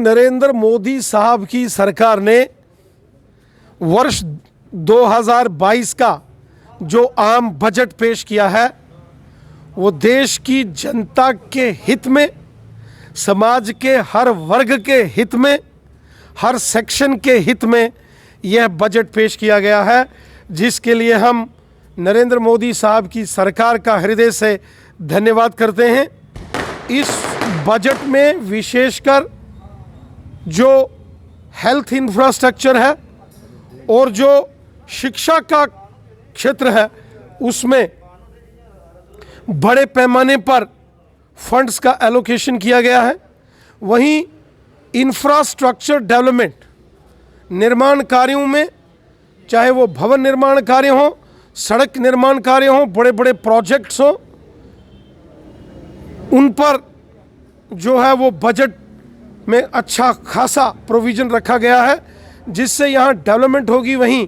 नरेंद्र मोदी साहब की सरकार ने वर्ष 2022 का जो आम बजट पेश किया है वो देश की जनता के हित में, समाज के हर वर्ग के हित में, हर सेक्शन के हित में यह बजट पेश किया गया है, जिसके लिए हम नरेंद्र मोदी साहब की सरकार का हृदय से धन्यवाद करते हैं। इस बजट में विशेषकर जो हेल्थ इंफ्रास्ट्रक्चर है और जो शिक्षा का क्षेत्र है उसमें बड़े पैमाने पर फंड्स का एलोकेशन किया गया है। वहीं इंफ्रास्ट्रक्चर डेवलपमेंट, निर्माण कार्यों में, चाहे वो भवन निर्माण कार्य हो, सड़क निर्माण कार्य हो, बड़े बड़े प्रोजेक्ट्स हो, उन पर जो है वो बजट में अच्छा खासा प्रोविज़न रखा गया है, जिससे यहाँ डेवलपमेंट होगी, वहीं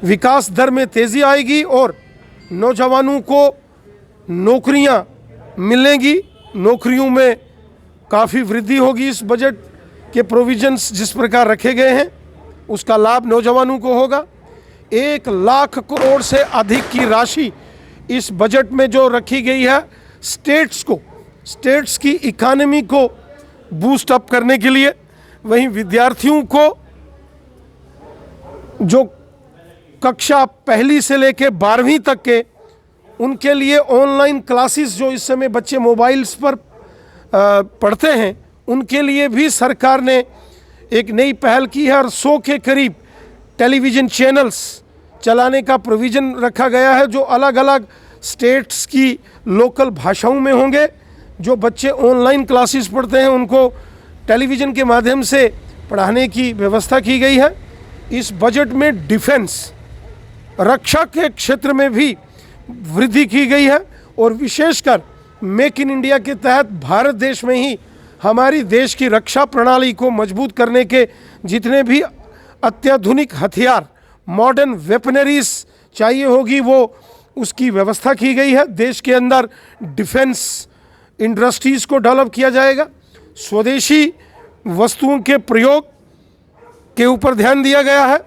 विकास दर में तेज़ी आएगी और नौजवानों को नौकरियाँ मिलेंगी, नौकरियों में काफ़ी वृद्धि होगी। इस बजट के प्रोविजंस जिस प्रकार रखे गए हैं उसका लाभ नौजवानों को होगा। 1 लाख करोड़ से अधिक की राशि इस बजट में जो रखी गई है स्टेट्स की इकानमी को बूस्ट अप करने के लिए। वहीं विद्यार्थियों को जो कक्षा 1 से लेकर 12वीं तक के, उनके लिए ऑनलाइन क्लासेस जो इस समय बच्चे मोबाइल्स पर पढ़ते हैं, उनके लिए भी सरकार ने एक नई पहल की है और 100 के करीब टेलीविज़न चैनल्स चलाने का प्रोविज़न रखा गया है, जो अलग अलग स्टेट्स की लोकल भाषाओं में होंगे। जो बच्चे ऑनलाइन क्लासेस पढ़ते हैं उनको टेलीविज़न के माध्यम से पढ़ाने की व्यवस्था की गई है। इस बजट में डिफेंस, रक्षा के क्षेत्र में भी वृद्धि की गई है और विशेषकर मेक इन इंडिया के तहत भारत देश में ही हमारी देश की रक्षा प्रणाली को मजबूत करने के जितने भी अत्याधुनिक हथियार, मॉडर्न वेपनरीज चाहिए होगी, वो उसकी व्यवस्था की गई है। देश के अंदर डिफेंस इंडस्ट्रीज़ को डेवलप किया जाएगा। स्वदेशी वस्तुओं के प्रयोग के ऊपर ध्यान दिया गया है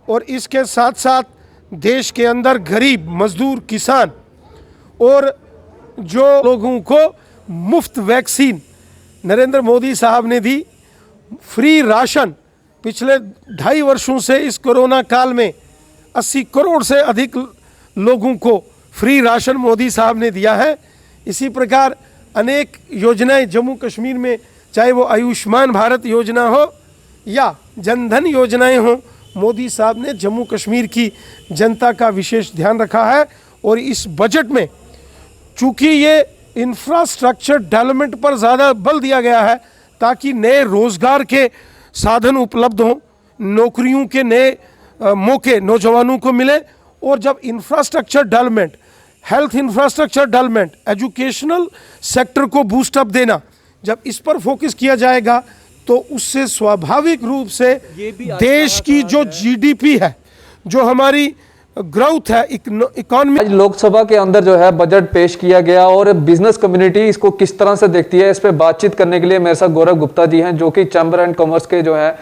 और इसके साथ साथ देश के अंदर गरीब, मजदूर, किसान और जो लोगों को मुफ्त वैक्सीन नरेंद्र मोदी साहब ने दी, फ्री राशन पिछले 2.5 वर्षों से इस कोरोना काल में 80 करोड़ से अधिक लोगों को फ्री राशन मोदी साहब ने दिया है। इसी प्रकार अनेक योजनाएं जम्मू कश्मीर में, चाहे वो आयुष्मान भारत योजना हो या जनधन योजनाएं हो, मोदी साहब ने जम्मू कश्मीर की जनता का विशेष ध्यान रखा है। और इस बजट में चूँकि ये इंफ्रास्ट्रक्चर डेवलपमेंट पर ज़्यादा बल दिया गया है ताकि नए रोज़गार के साधन उपलब्ध हों, नौकरियों के नए मौके नौजवानों को मिले। और जब infrastructure development, health infrastructure development, educational sector को बूस्ट अप देना, जब इस पर फोकस किया जाएगा तो उससे स्वाभाविक रूप से देश की जो जीडीपी है, जो हमारी ग्रोथ है, इकोनॉमी। आज लोकसभा के अंदर जो है बजट पेश किया गया और बिजनेस कम्युनिटी इसको किस तरह से देखती है, इस पे बातचीत करने के लिए मेरे साथ गौरव गुप्ता जी हैं, जो कि चैम्बर एंड कॉमर्स के जो है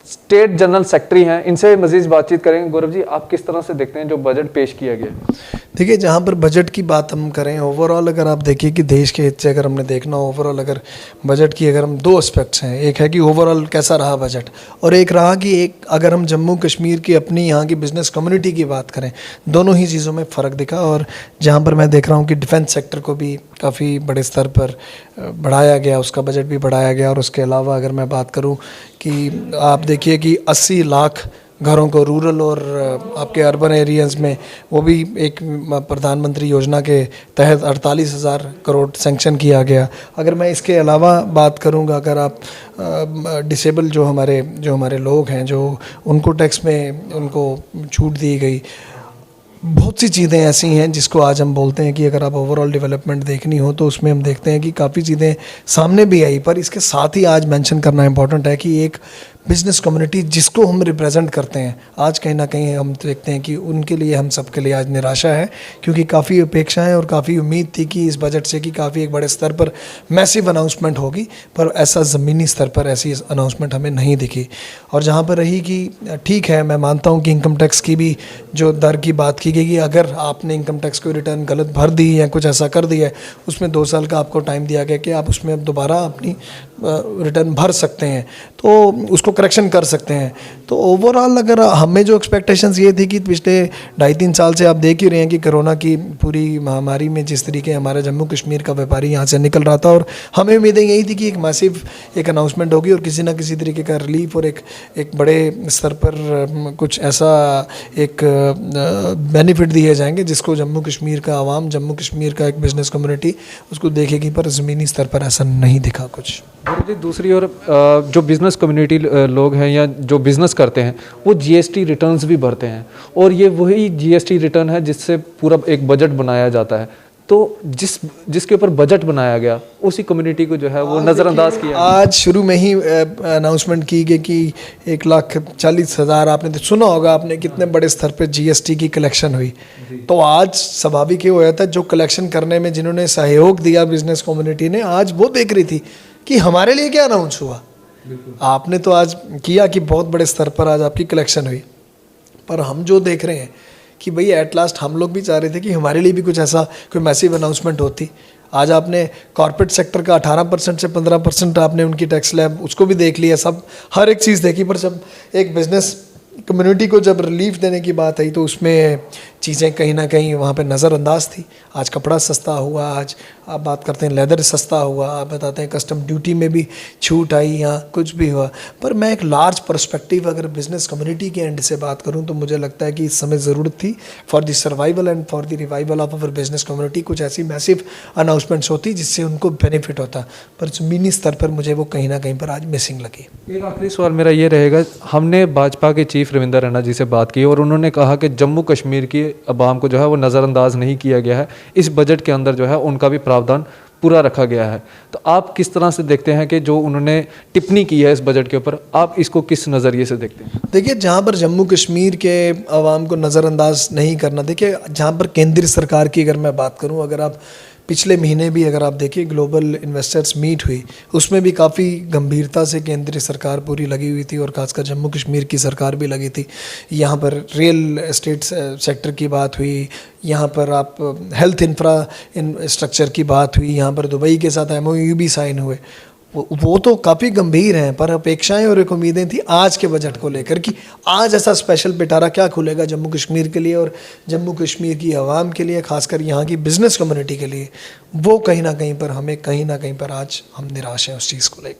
स्टेट जनरल सेक्रेटरी हैं। इनसे मजीद बातचीत करेंगे। गौरव जी, आप किस तरह से देखते हैं जो बजट पेश किया गया? देखिए, जहाँ पर बजट की बात हम करें, ओवरऑल अगर आप देखिए कि देश के हित से अगर हमने देखना, ओवरऑल अगर बजट की अगर हम 2 एस्पेक्ट्स हैं, एक है कि ओवरऑल कैसा रहा बजट और एक रहा कि एक अगर हम जम्मू कश्मीर की अपनी यहाँ की बिज़नेस कम्युनिटी की बात करें, दोनों ही चीज़ों में फ़र्क दिखा। और जहाँ पर मैं देख रहा हूँ कि डिफेंस सेक्टर को भी काफ़ी बड़े स्तर पर बढ़ाया गया, उसका बजट भी बढ़ाया गया। और उसके अलावा अगर मैं बात करूँ कि आप देखिए कि 80 लाख घरों को रूरल और आपके अर्बन एरियाज़ में, वो भी एक प्रधानमंत्री योजना के तहत 48,000 करोड़ सैंक्शन किया गया। अगर मैं इसके अलावा बात करूँगा, अगर आप डिसेबल जो हमारे लोग हैं, जो उनको टैक्स में उनको छूट दी गई, बहुत सी चीज़ें ऐसी हैं जिसको आज हम बोलते हैं कि अगर आप ओवरऑल डेवलपमेंट देखनी हो तो उसमें हम देखते हैं कि काफ़ी चीज़ें सामने भी आई। पर इसके साथ ही आज मेंशन करना इम्पोर्टेंट है कि एक बिजनेस कम्युनिटी जिसको हम रिप्रेजेंट करते हैं, आज कहीं ना कहीं हम देखते हैं कि उनके लिए, हम सबके लिए आज निराशा है, क्योंकि काफ़ी अपेक्षाएं और काफ़ी उम्मीद थी कि इस बजट से कि काफ़ी एक बड़े स्तर पर मैसिव अनाउंसमेंट होगी, पर ऐसा ज़मीनी स्तर पर ऐसी अनाउंसमेंट हमें नहीं दिखी। और जहाँ पर रही कि ठीक है, मैं मानता हूँ कि इनकम टैक्स की भी जो दर की बात की गई कि अगर आपने इनकम टैक्स को रिटर्न गलत भर दी या कुछ ऐसा कर दिया है, उसमें 2 साल का आपको टाइम दिया गया कि आप उसमें अब दोबारा अपनी रिटर्न भर सकते हैं, तो उसको करेक्शन कर सकते हैं। तो ओवरऑल अगर हमें जो एक्सपेक्टेशंस ये थी कि पिछले 2.5-3 साल से आप देख ही रहे हैं कि कोरोना की पूरी महामारी में जिस तरीके हमारा जम्मू कश्मीर का व्यापारी यहाँ से निकल रहा था, और हमें उम्मीदें यही थी कि एक मैसिव एक अनाउंसमेंट होगी और किसी ना किसी तरीके का रिलीफ और एक बड़े स्तर पर कुछ ऐसा एक बेनिफिट दिए जाएंगे जिसको जम्मू कश्मीर का आवाम, जम्मू कश्मीर का एक बिज़नेस कम्युनिटी उसको देखेगी, पर ज़मीनी स्तर पर ऐसा नहीं दिखा कुछ। और जी दूसरी ओर जो बिज़नेस कम्युनिटी लोग हैं या जो बिज़नेस करते हैं वो जीएसटी रिटर्न्स भी भरते हैं, और ये वही जीएसटी रिटर्न है जिससे पूरा एक बजट बनाया जाता है। तो जिसके ऊपर बजट बनाया गया उसी कम्युनिटी को जो है वो नज़रअंदाज किया। आज शुरू में ही अनाउंसमेंट की गई कि 1,40,000, आपने तो सुना होगा आपने कितने बड़े स्तर पे जीएसटी की कलेक्शन हुई। तो आज स्वाभाविक ये होया था, जो कलेक्शन करने में जिन्होंने सहयोग दिया बिजनेस कम्युनिटी ने, आज वो देख रही थी कि हमारे लिए क्या अनाउंस हुआ। आपने तो आज किया कि बहुत बड़े स्तर पर आज आपकी कलेक्शन हुई, पर हम जो देख रहे हैं कि भाई एट लास्ट हम लोग भी चाह रहे थे कि हमारे लिए भी कुछ ऐसा कोई मैसिव अनाउंसमेंट होती। आज आपने कॉर्पोरेट सेक्टर का 18% से 15% आपने उनकी टैक्स स्लैब उसको भी देख लिया, सब हर एक चीज़ देखी, पर जब एक बिज़नेस कम्युनिटी को जब रिलीफ देने की बात आई तो उसमें चीज़ें कहीं ना कहीं वहाँ पे नज़रअंदाज थी। आज कपड़ा सस्ता हुआ, आज आप बात करते हैं लेदर सस्ता हुआ, आप बताते हैं कस्टम ड्यूटी में भी छूट आई या कुछ भी हुआ। पर मैं एक लार्ज पर्सपेक्टिव अगर बिज़नेस कम्युनिटी के एंड से बात करूँ तो मुझे लगता है कि इस समय ज़रूरत थी for the survival and for the revival of our business community कुछ ऐसी मैसिव अनाउंसमेंट्स होती जिससे उनको बेनिफिट होता, पर ज़मीनी स्तर पर मुझे वो कहीं ना कहीं पर आज मिसिंग लगी। एक आखिरी सवाल मेरा ये रहेगा, हमने भाजपा के चीफ रविंदर रैना जी से बात की और उन्होंने कहा कि जम्मू कश्मीर की अवाम को जो है वो नज़रअंदाज नहीं किया गया है, इस बजट के अंदर जो है उनका भी प्रावधान पूरा रखा गया है। तो आप किस तरह से देखते हैं कि जो उन्होंने टिप्पणी की है इस बजट के ऊपर, आप इसको किस नज़रिए से देखते हैं? देखिए, जहाँ पर जम्मू कश्मीर के अवाम को नज़रअंदाज नहीं करना, देखिए जहाँ पर केंद्रीय सरकार की अगर मैं बात करूँ, अगर आप पिछले महीने भी अगर आप देखिए ग्लोबल इन्वेस्टर्स मीट हुई, उसमें भी काफ़ी गंभीरता से केंद्रीय सरकार पूरी लगी हुई थी और खासकर जम्मू कश्मीर की सरकार भी लगी थी। यहाँ पर रियल एस्टेट सेक्टर की बात हुई, यहाँ पर आप हेल्थ इंफ्रास्ट्रक्चर की बात हुई, यहाँ पर दुबई के साथ MOU भी साइन हुए। वो तो काफ़ी गंभीर हैं, पर अपेक्षाएं और एक उम्मीदें थी आज के बजट को लेकर कि आज ऐसा स्पेशल पिटारा क्या खुलेगा जम्मू कश्मीर के लिए और जम्मू कश्मीर की आवाम के लिए, खासकर यहाँ की बिज़नेस कम्युनिटी के लिए। वो कहीं ना कहीं पर हमें कहीं ना कहीं पर आज हम निराश हैं उस चीज़ को लेकर।